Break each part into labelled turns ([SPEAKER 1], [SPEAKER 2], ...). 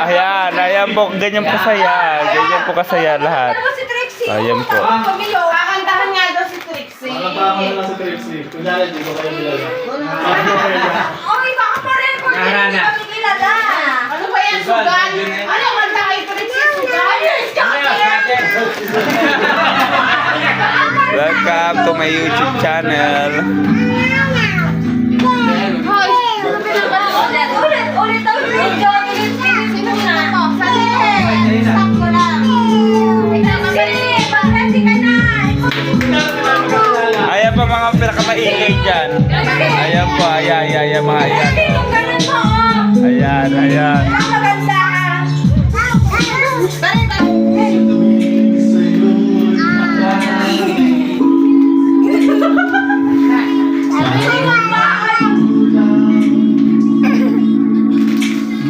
[SPEAKER 1] Ayan, ayan po, ganyan po saya. Ganyan po kasaya lahat.
[SPEAKER 2] Ano si Trixie?
[SPEAKER 1] Ayan po.
[SPEAKER 2] Kakantahan nga daw si Trixie.
[SPEAKER 3] Nakabangan na lang sa Trixie. Kunyari, di ko kayo nilala.
[SPEAKER 2] Oy, baka pa-record yun, hindi kami kilala. Ano ba yan, sugal? Ano, kanta kay Trixie, sugal?
[SPEAKER 1] Welcome to my YouTube channel.
[SPEAKER 2] Hoy, ulit ang video. Sino na? Stop ko lang. Bakit ka na?
[SPEAKER 1] Ayan pa mga pinakamaingay dyan. Ayan po, ayan, mga ayan. Ayan, ayan.
[SPEAKER 2] Maganda.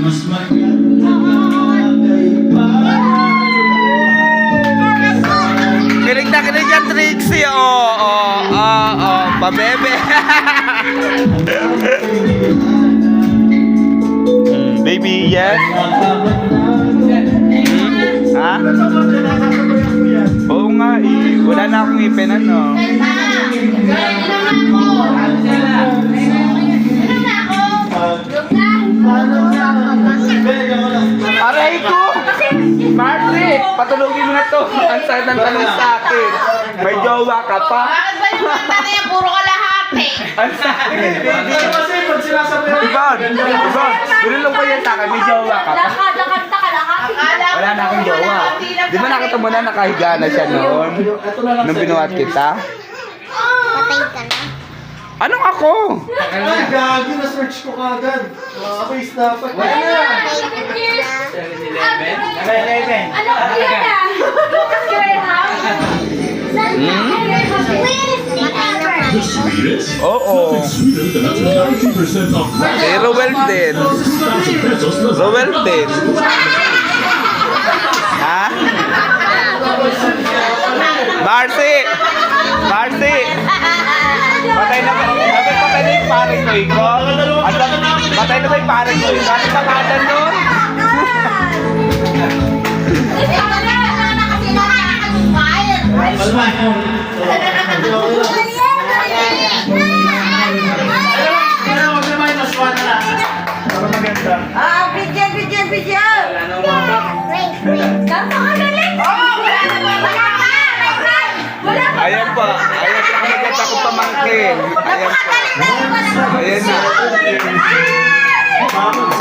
[SPEAKER 3] Mas maganda kay
[SPEAKER 1] Kilig na kilig yan, Trixie. Pabebe. Baby, yes? Ha? Oo nga eh. Wala na akong ipin, ano? Aray ko! Margaret, patulogin mo na to. Ang sakit ng tanong sa akin. May jowa ka pa?
[SPEAKER 2] Bakit ba yung mga tanay puro kalahati?
[SPEAKER 1] Ang sakit, baby.
[SPEAKER 3] Kasi pag sinasabi
[SPEAKER 1] Ibon, binulong ko yan sa akin. May jowa ka pa?
[SPEAKER 2] Nakanta ka lahati.
[SPEAKER 1] Wala na akong jowa. Di ba nakita mo na nakahiga na siya noon? Nung binuhat kita?
[SPEAKER 2] Patay ka na.
[SPEAKER 1] Anong ako?
[SPEAKER 3] Ay, gagi, na-search ko kagad. Ako is dapat.
[SPEAKER 2] Ano yan ah? Lucas Graham?
[SPEAKER 4] The sweetest?
[SPEAKER 1] Oo.
[SPEAKER 4] Nothing sweeter than up to 90% off
[SPEAKER 1] Si Rowel din.
[SPEAKER 4] pesos.
[SPEAKER 1] Rowel din. Ha? Marcy! Marcy! Patay na ba? Sabi patay na yung pare ko iko? Patay na ba yung pare ko iko? Ano pangalan nun?
[SPEAKER 3] Para maganda.
[SPEAKER 2] Bigyan! Napakagaling! Wala pa!
[SPEAKER 1] Ayan po. Ayan po. Nakaganda ko pamangkin. Ayan po.
[SPEAKER 2] Napakagaling na!
[SPEAKER 1] Ayan na.